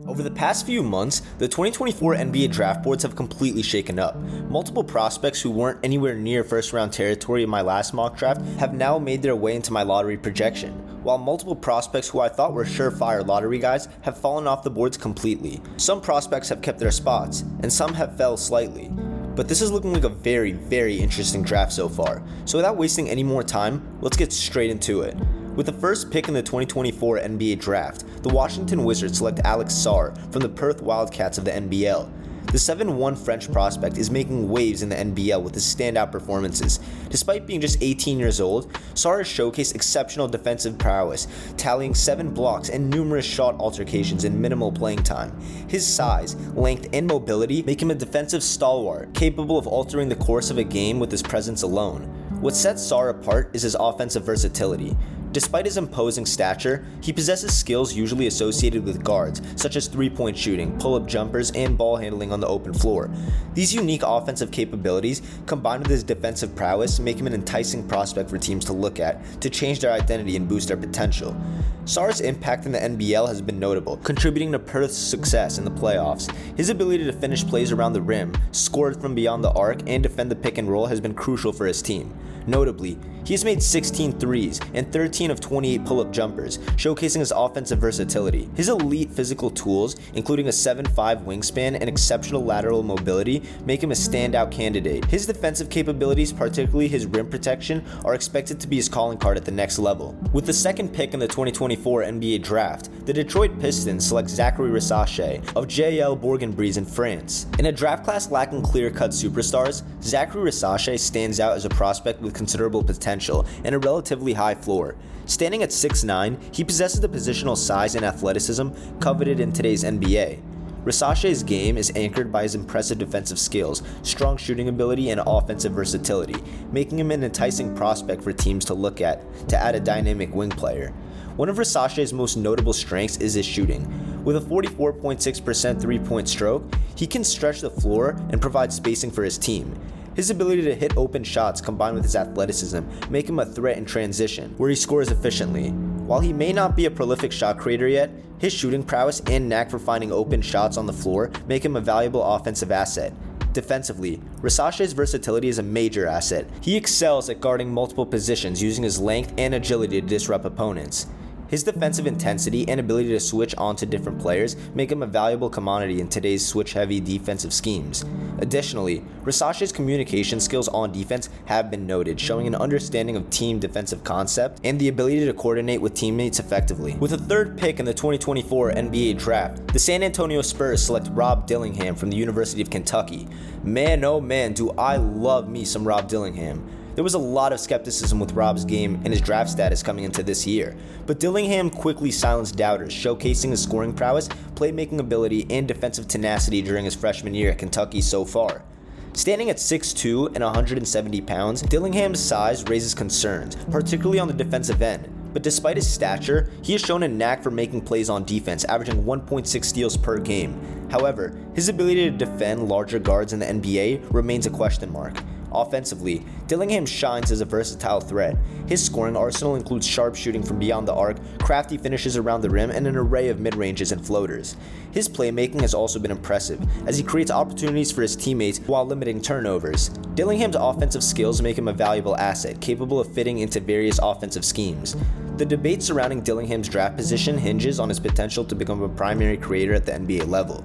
Over the past few months, the 2024 NBA draft boards have completely shaken up. Multiple prospects who weren't anywhere near first-round territory in my last mock draft have now made their way into my lottery projection, while multiple prospects who I thought were surefire lottery guys have fallen off the boards completely. Some prospects have kept their spots, and some have fell slightly. But this is looking like a very, very interesting draft so far. So without wasting any more time, let's get straight into it. With the first pick in the 2024 NBA draft, the Washington Wizards select Alex Sarr from the Perth Wildcats of the NBL. The 7'1" French prospect is making waves in the NBL with his standout performances. Despite being just 18 years old, Sarr has showcased exceptional defensive prowess, tallying 7 blocks and numerous shot altercations in minimal playing time. His size, length, and mobility make him a defensive stalwart, capable of altering the course of a game with his presence alone. What sets Sarr apart is his offensive versatility. Despite his imposing stature, he possesses skills usually associated with guards, such as three-point shooting, pull-up jumpers, and ball handling on the open floor. These unique offensive capabilities, combined with his defensive prowess, make him an enticing prospect for teams to look at, to change their identity and boost their potential. Sarr's impact in the NBL has been notable, contributing to Perth's success in the playoffs. His ability to finish plays around the rim, score from beyond the arc, and defend the pick and roll has been crucial for his team. Notably, he has made 16 threes and 13 of 28 pull-up jumpers, showcasing his offensive versatility. His elite physical tools, including a 7'5" wingspan and exceptional lateral mobility, make him a standout candidate. His defensive capabilities, particularly his rim protection, are expected to be his calling card at the next level. With the second pick in the 2024 NBA draft, the Detroit Pistons select Zachary Rissache of JL Bourg-en-Bresse in France. In a draft class lacking clear-cut superstars, Zachary Rissache stands out as a prospect with considerable potential and a relatively high floor. Standing at 6'9", he possesses the positional size and athleticism coveted in today's NBA. Rissache's game is anchored by his impressive defensive skills, strong shooting ability, and offensive versatility, making him an enticing prospect for teams to look at to add a dynamic wing player. One of Rissache's most notable strengths is his shooting. With a 44.6% three-point stroke, he can stretch the floor and provide spacing for his team. His ability to hit open shots combined with his athleticism make him a threat in transition, where he scores efficiently. While he may not be a prolific shot creator yet, his shooting prowess and knack for finding open shots on the floor make him a valuable offensive asset. Defensively, Rissache's versatility is a major asset. He excels at guarding multiple positions using his length and agility to disrupt opponents. His defensive intensity and ability to switch onto different players make him a valuable commodity in today's switch-heavy defensive schemes. Additionally, Rissache's communication skills on defense have been noted, showing an understanding of team defensive concept and the ability to coordinate with teammates effectively. With a third pick in the 2024 NBA draft, the San Antonio Spurs select Rob Dillingham from the University of Kentucky. Man, oh man, do I love me some Rob Dillingham. There was a lot of skepticism with Rob's game and his draft status coming into this year, but Dillingham quickly silenced doubters, showcasing his scoring prowess, playmaking ability, and defensive tenacity during his freshman year at Kentucky so far. Standing at 6'2" and 170 pounds, Dillingham's size raises concerns, particularly on the defensive end. But despite his stature, he has shown a knack for making plays on defense, averaging 1.6 steals per game. However, his ability to defend larger guards in the NBA remains a question mark. Offensively, Dillingham shines as a versatile threat. His scoring arsenal includes sharp shooting from beyond the arc, crafty finishes around the rim, and an array of mid-ranges and floaters. His playmaking has also been impressive, as he creates opportunities for his teammates while limiting turnovers. Dillingham's offensive skills make him a valuable asset, capable of fitting into various offensive schemes. The debate surrounding Dillingham's draft position hinges on his potential to become a primary creator at the NBA level.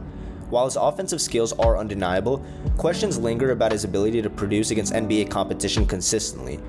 While his offensive skills are undeniable, questions linger about his ability to produce against NBA competition consistently.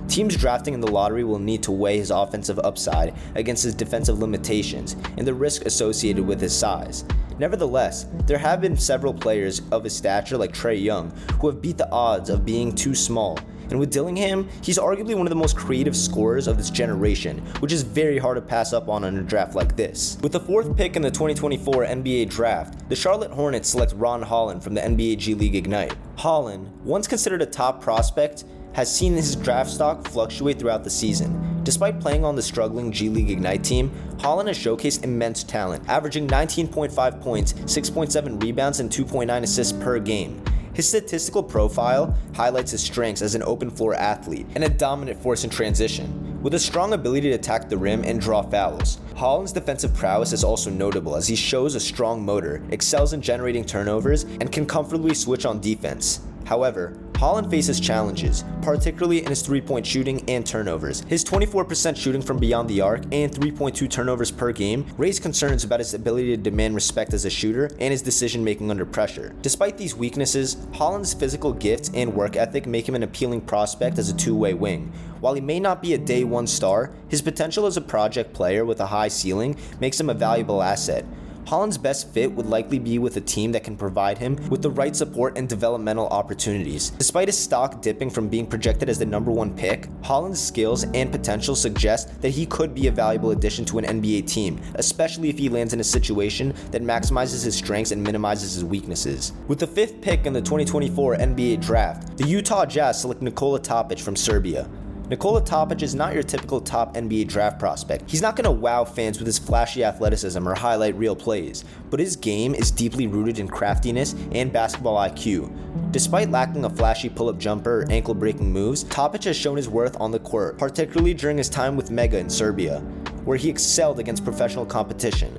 Teams drafting in the lottery will need to weigh his offensive upside against his defensive limitations and the risk associated with his size. Nevertheless, there have been several players of his stature like Trae Young who have beat the odds of being too small. And with Dillingham, he's arguably one of the most creative scorers of this generation, which is very hard to pass up on in a draft like this. With the fourth pick in the 2024 NBA draft, the Charlotte Hornets select Ron Holland from the NBA G League Ignite. Holland, once considered a top prospect, has seen his draft stock fluctuate throughout the season. Despite playing on the struggling G League Ignite team, Holland has showcased immense talent, averaging 19.5 points, 6.7 rebounds, and 2.9 assists per game. His statistical profile highlights his strengths as an open floor athlete and a dominant force in transition. with a strong ability to attack the rim and draw fouls. Holland's defensive prowess is also notable as he shows a strong motor, excels in generating turnovers, and can comfortably switch on defense. However, Holland faces challenges, particularly in his three-point shooting and turnovers. His 24% shooting from beyond the arc and 3.2 turnovers per game raise concerns about his ability to demand respect as a shooter and his decision-making under pressure. Despite these weaknesses, Holland's physical gifts and work ethic make him an appealing prospect as a two-way wing. While he may not be a day one star, his potential as a project player with a high ceiling makes him a valuable asset. Holland's best fit would likely be with a team that can provide him with the right support and developmental opportunities. Despite his stock dipping from being projected as the number 1 pick, Holland's skills and potential suggest that he could be a valuable addition to an NBA team, especially if he lands in a situation that maximizes his strengths and minimizes his weaknesses. With the 5th pick in the 2024 NBA draft, the Utah Jazz select Nikola Topic from Serbia. Nikola Topic is not your typical top NBA draft prospect. He's not going to wow fans with his flashy athleticism or highlight reel plays, but his game is deeply rooted in craftiness and basketball IQ. Despite lacking a flashy pull-up jumper or ankle-breaking moves, Topic has shown his worth on the court, particularly during his time with Mega in Serbia, where he excelled against professional competition.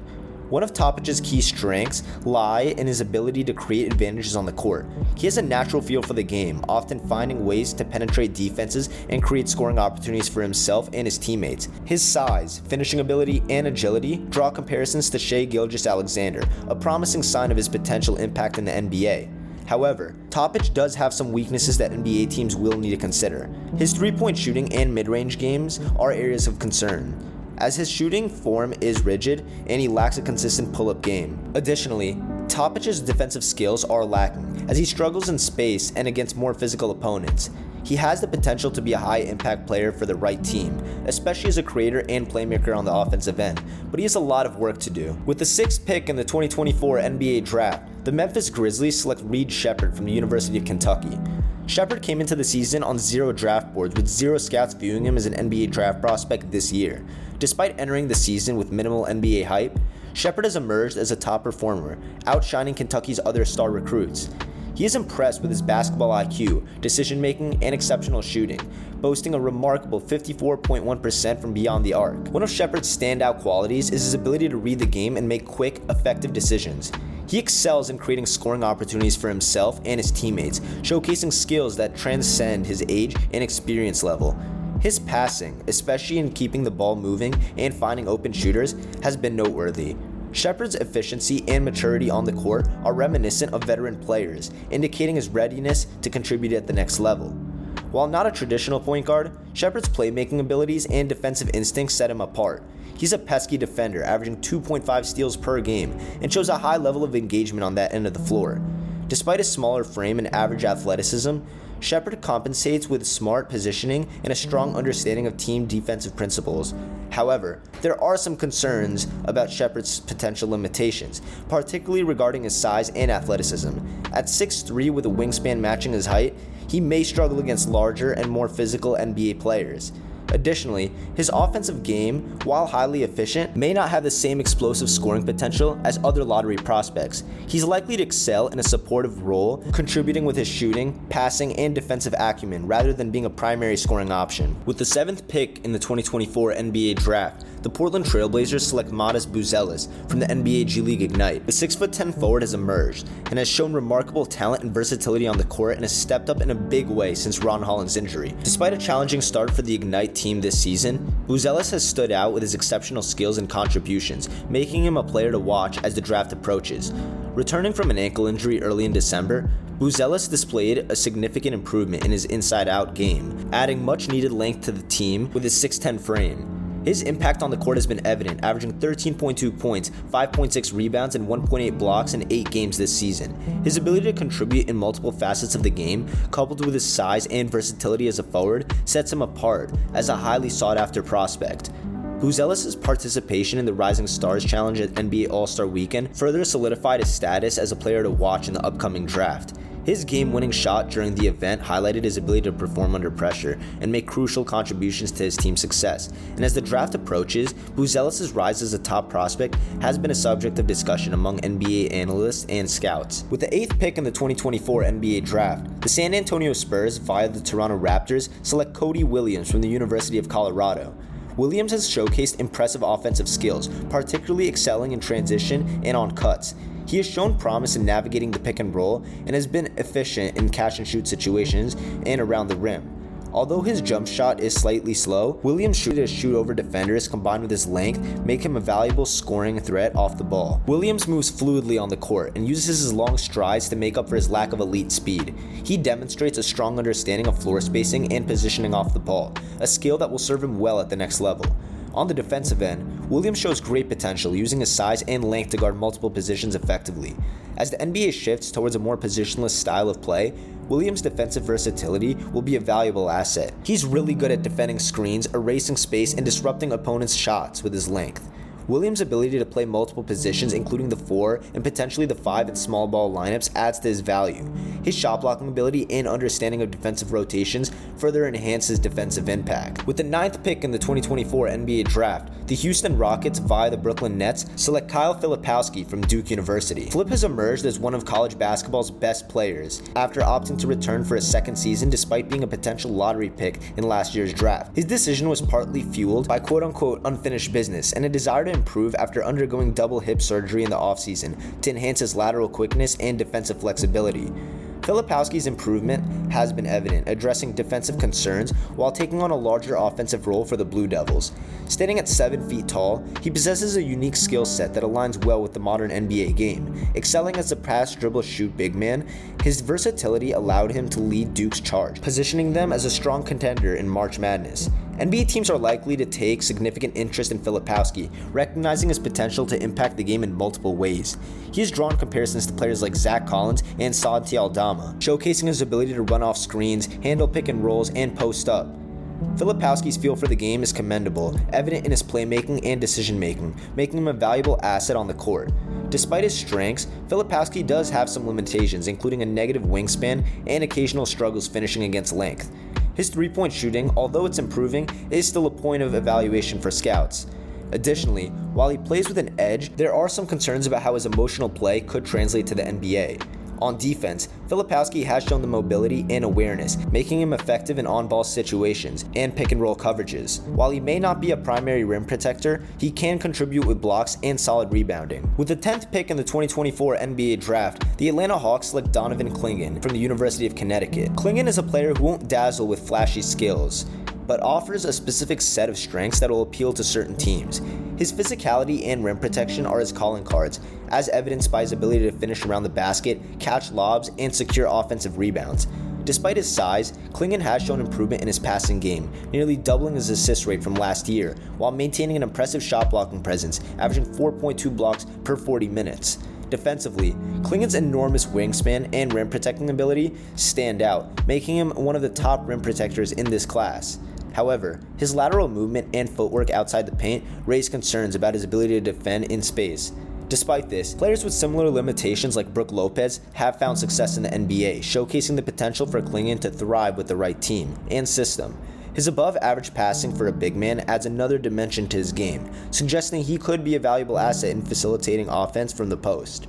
One of Topic's key strengths lie in his ability to create advantages on the court. He has a natural feel for the game, often finding ways to penetrate defenses and create scoring opportunities for himself and his teammates. His size, finishing ability, and agility draw comparisons to Shai Gilgeous-Alexander, a promising sign of his potential impact in the NBA. However, Topic does have some weaknesses that NBA teams will need to consider. His three-point shooting and mid-range games are areas of concern, as his shooting form is rigid and he lacks a consistent pull-up game. Additionally, Topic's defensive skills are lacking, as he struggles in space and against more physical opponents. He has the potential to be a high-impact player for the right team, especially as a creator and playmaker on the offensive end, but he has a lot of work to do. With the 6th pick in the 2024 NBA draft, the Memphis Grizzlies select Reed Sheppard from the University of Kentucky. Sheppard came into the season on 0 draft boards, with 0 scouts viewing him as an NBA draft prospect this year. Despite entering the season with minimal NBA hype, Sheppard has emerged as a top performer, outshining Kentucky's other star recruits. He is impressed with his basketball IQ, decision-making, and exceptional shooting, boasting a remarkable 54.1% from beyond the arc. One of Sheppard's standout qualities is his ability to read the game and make quick, effective decisions. He excels in creating scoring opportunities for himself and his teammates, showcasing skills that transcend his age and experience level. His passing, especially in keeping the ball moving and finding open shooters, has been noteworthy. Sheppard's efficiency and maturity on the court are reminiscent of veteran players, indicating his readiness to contribute at the next level. While not a traditional point guard, Sheppard's playmaking abilities and defensive instincts set him apart. He's a pesky defender, averaging 2.5 steals per game, and shows a high level of engagement on that end of the floor. Despite his smaller frame and average athleticism, Sheppard compensates with smart positioning and a strong understanding of team defensive principles. However, there are some concerns about Sheppard's potential limitations, particularly regarding his size and athleticism. At 6'3" with a wingspan matching his height, he may struggle against larger and more physical NBA players. Additionally, his offensive game, while highly efficient, may not have the same explosive scoring potential as other lottery prospects. He's likely to excel in a supportive role, contributing with his shooting, passing, and defensive acumen rather than being a primary scoring option. With the 7th pick in the 2024 NBA draft, the Portland Trailblazers select Modest Buzelis from the NBA G League Ignite. The 6'10" forward has emerged and has shown remarkable talent and versatility on the court and has stepped up in a big way since Ron Holland's injury. Despite a challenging start for the Ignite team this season, Buzelis has stood out with his exceptional skills and contributions, making him a player to watch as the draft approaches. Returning from an ankle injury early in December, Buzelis displayed a significant improvement in his inside-out game, adding much-needed length to the team with his 6'10" frame. His impact on the court has been evident, averaging 13.2 points, 5.6 rebounds, and 1.8 blocks in 8 games this season. His ability to contribute in multiple facets of the game, coupled with his size and versatility as a forward, sets him apart as a highly sought-after prospect. Buzelis' participation in the Rising Stars Challenge at NBA All-Star Weekend further solidified his status as a player to watch in the upcoming draft. His game-winning shot during the event highlighted his ability to perform under pressure and make crucial contributions to his team's success. And as the draft approaches, Buzelis' rise as a top prospect has been a subject of discussion among NBA analysts and scouts. With the 8th pick in the 2024 NBA draft, the San Antonio Spurs, via the Toronto Raptors, select Cody Williams from the University of Colorado. Williams has showcased impressive offensive skills, particularly excelling in transition and on cuts. He has shown promise in navigating the pick and roll and has been efficient in catch and shoot situations and around the rim. Although his jump shot is slightly slow, Williams' ability to shoot over defenders combined with his length make him a valuable scoring threat off the ball. Williams moves fluidly on the court and uses his long strides to make up for his lack of elite speed. He demonstrates a strong understanding of floor spacing and positioning off the ball, a skill that will serve him well at the next level. On the defensive end, Williams shows great potential using his size and length to guard multiple positions effectively. As the NBA shifts towards a more positionless style of play, Williams' defensive versatility will be a valuable asset. He's really good at defending screens, erasing space, and disrupting opponents' shots with his length. Williams' ability to play multiple positions, including the 4 and potentially the 5 in small ball lineups, adds to his value. His shot blocking ability and understanding of defensive rotations further enhance his defensive impact. With the 9th pick in the 2024 NBA draft, the Houston Rockets, via the Brooklyn Nets, select Kyle Filipowski from Duke University. Flip has emerged as one of college basketball's best players after opting to return for a second season despite being a potential lottery pick in last year's draft. His decision was partly fueled by quote-unquote unfinished business and a desire to improve after undergoing double hip surgery in the offseason to enhance his lateral quickness and defensive flexibility. Filipowski's improvement has been evident, addressing defensive concerns while taking on a larger offensive role for the Blue Devils. Standing at 7 feet tall, he possesses a unique skill set that aligns well with the modern NBA game. Excelling as a pass, dribble, shoot big man, his versatility allowed him to lead Duke's charge, positioning them as a strong contender in March Madness. NBA teams are likely to take significant interest in Filipowski, recognizing his potential to impact the game in multiple ways. He has drawn comparisons to players like Zach Collins and Santi Aldama, showcasing his ability to run off screens, handle pick and rolls, and post up. Filipowski's feel for the game is commendable, evident in his playmaking and decision-making, making him a valuable asset on the court. Despite his strengths, Filipowski does have some limitations, including a negative wingspan and occasional struggles finishing against length. His three-point shooting, although it's improving, is still a point of evaluation for scouts. Additionally, while he plays with an edge, there are some concerns about how his emotional play could translate to the NBA. On defense, Filipowski has shown the mobility and awareness, making him effective in on-ball situations and pick-and-roll coverages. While he may not be a primary rim protector, he can contribute with blocks and solid rebounding. With the 10th pick in the 2024 NBA draft, the Atlanta Hawks select Donovan Clingan from the University of Connecticut. Clingan is a player who won't dazzle with flashy skills, but offers a specific set of strengths that will appeal to certain teams. His physicality and rim protection are his calling cards, as evidenced by his ability to finish around the basket, catch lobs, and secure offensive rebounds. Despite his size, Clingan has shown improvement in his passing game, nearly doubling his assist rate from last year, while maintaining an impressive shot blocking presence, averaging 4.2 blocks per 40 minutes. Defensively, Clingan's enormous wingspan and rim protecting ability stand out, making him one of the top rim protectors in this class. However, his lateral movement and footwork outside the paint raise concerns about his ability to defend in space. Despite this, players with similar limitations like Brook Lopez have found success in the NBA, showcasing the potential for Clingan to thrive with the right team and system. His above-average passing for a big man adds another dimension to his game, suggesting he could be a valuable asset in facilitating offense from the post.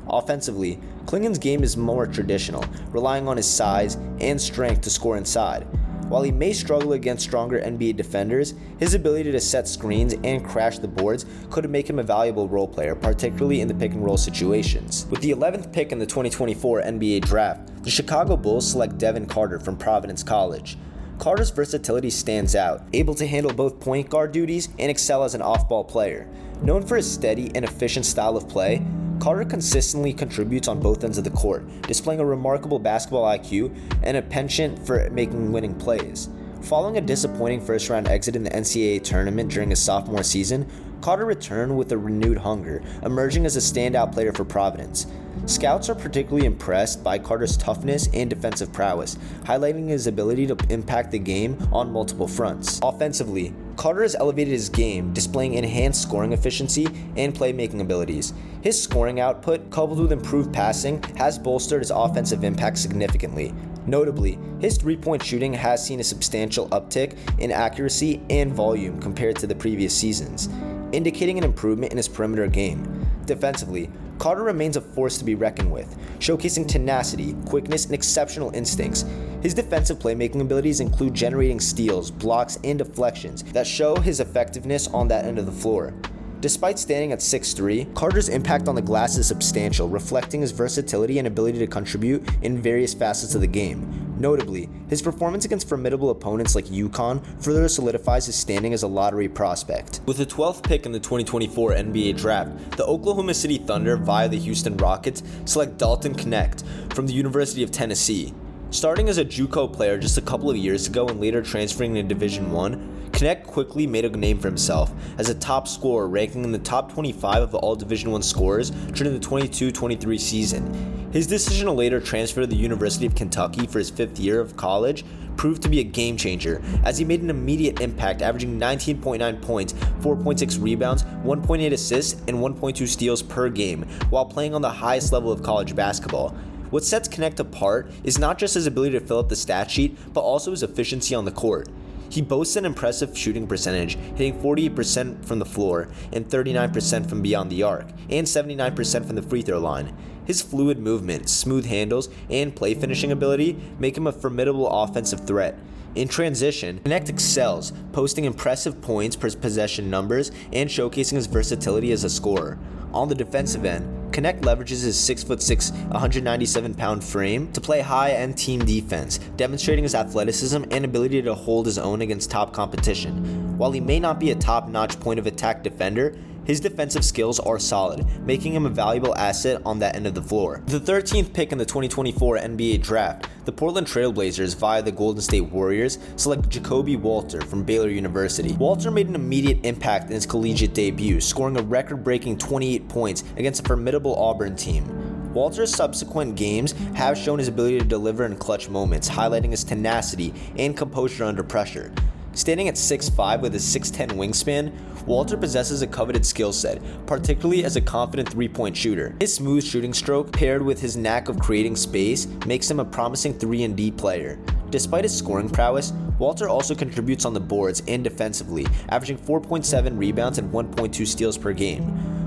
Offensively, Clingan's game is more traditional, relying on his size and strength to score inside. While he may struggle against stronger NBA defenders, his ability to set screens and crash the boards could make him a valuable role player, particularly in the pick-and-roll situations. With the 11th pick in the 2024 NBA draft, the Chicago Bulls select Devin Carter from Providence College. Carter's versatility stands out, able to handle both point guard duties and excel as an off-ball player. Known for his steady and efficient style of play, Carter consistently contributes on both ends of the court, displaying a remarkable basketball IQ and a penchant for making winning plays. Following a disappointing first-round exit in the NCAA tournament during his sophomore season, Carter returned with a renewed hunger, emerging as a standout player for Providence. Scouts are particularly impressed by Carter's toughness and defensive prowess, highlighting his ability to impact the game on multiple fronts. Offensively, Carter has elevated his game, displaying enhanced scoring efficiency and playmaking abilities. His scoring output, coupled with improved passing, has bolstered his offensive impact significantly. Notably, his three-point shooting has seen a substantial uptick in accuracy and volume compared to the previous seasons, indicating an improvement in his perimeter game. Defensively, Carter remains a force to be reckoned with, showcasing tenacity, quickness, and exceptional instincts. His defensive playmaking abilities include generating steals, blocks, and deflections that show his effectiveness on that end of the floor. Despite standing at 6'3", Carter's impact on the glass is substantial, reflecting his versatility and ability to contribute in various facets of the game. Notably, his performance against formidable opponents like UConn further solidifies his standing as a lottery prospect. With the 12th pick in the 2024 NBA Draft, the Oklahoma City Thunder via the Houston Rockets select Dalton Knecht from the University of Tennessee. Starting as a JUCO player just a couple of years ago and later transferring to Division I, Knecht quickly made a name for himself as a top scorer, ranking in the top 25 of all Division I scorers during the 22-23 season. His decision to later transfer to the University of Kentucky for his 5th year of college proved to be a game changer, as he made an immediate impact, averaging 19.9 points, 4.6 rebounds, 1.8 assists, and 1.2 steals per game, while playing on the highest level of college basketball. What sets Knecht apart is not just his ability to fill up the stat sheet, but also his efficiency on the court. He boasts an impressive shooting percentage, hitting 48% from the floor and 39% from beyond the arc, and 79% from the free throw line. His fluid movement, smooth handles, and play finishing ability make him a formidable offensive threat. In transition, Knecht excels, posting impressive points per possession numbers and showcasing his versatility as a scorer. On the defensive end, Knecht leverages his 6'6", 197-pound frame to play high-end team defense, demonstrating his athleticism and ability to hold his own against top competition. While he may not be a top-notch point-of-attack defender, his defensive skills are solid, making him a valuable asset on that end of the floor. The 13th pick in the 2024 NBA Draft, the Portland Trail Blazers via the Golden State Warriors select Jacoby Walter from Baylor University. Walter made an immediate impact in his collegiate debut, scoring a record-breaking 28 points against a formidable Auburn team. Walter's subsequent games have shown his ability to deliver in clutch moments, highlighting his tenacity and composure under pressure. Standing at 6'5" with a 6'10" wingspan, Walter possesses a coveted skill set, particularly as a confident three-point shooter. His smooth shooting stroke, paired with his knack of creating space, makes him a promising 3-and-D player. Despite his scoring prowess, Walter also contributes on the boards and defensively, averaging 4.7 rebounds and 1.2 steals per game.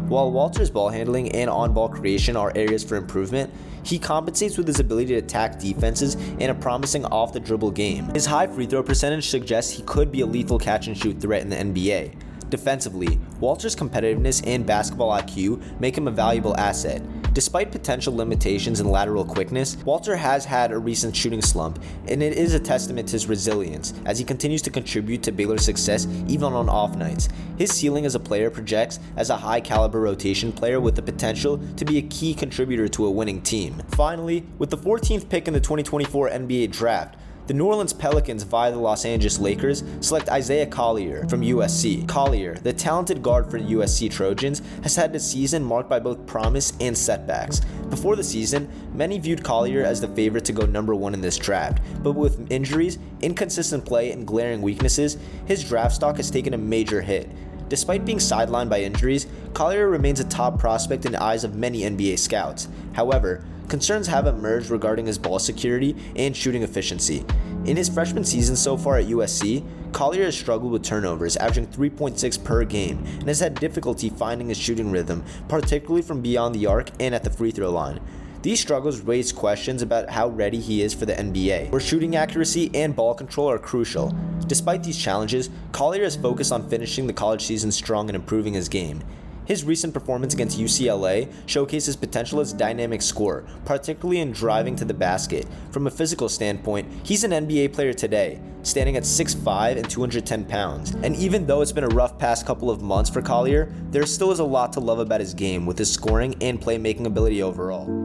While Walter's ball handling and on-ball creation are areas for improvement, he compensates with his ability to attack defenses and a promising off-the-dribble game. His high free throw percentage suggests he could be a lethal catch-and-shoot threat in the NBA. Defensively, Walter's competitiveness and basketball IQ make him a valuable asset. Despite potential limitations in lateral quickness, Walter has had a recent shooting slump, and it is a testament to his resilience as he continues to contribute to Baylor's success even on off nights. His ceiling as a player projects as a high-caliber rotation player with the potential to be a key contributor to a winning team. Finally, with the 14th pick in the 2024 NBA Draft, the New Orleans Pelicans via the Los Angeles Lakers select Isaiah Collier from USC. Collier, the talented guard for USC Trojans, has had a season marked by both promise and setbacks. Before the season, many viewed Collier as the favorite to go number 1 in this draft, but with injuries, inconsistent play, and glaring weaknesses, his draft stock has taken a major hit. Despite being sidelined by injuries, Collier remains a top prospect in the eyes of many NBA scouts. However, concerns have emerged regarding his ball security and shooting efficiency. In his freshman season so far at USC, Collier has struggled with turnovers, averaging 3.6 per game, and has had difficulty finding his shooting rhythm, particularly from beyond the arc and at the free throw line. These struggles raise questions about how ready he is for the NBA, where shooting accuracy and ball control are crucial. Despite these challenges, Collier has focused on finishing the college season strong and improving his game. His recent performance against UCLA showcases potential as a dynamic scorer, particularly in driving to the basket. From a physical standpoint, he's an NBA player today, standing at 6'5" and 210 pounds. And even though it's been a rough past couple of months for Collier, there still is a lot to love about his game, with his scoring and playmaking ability overall.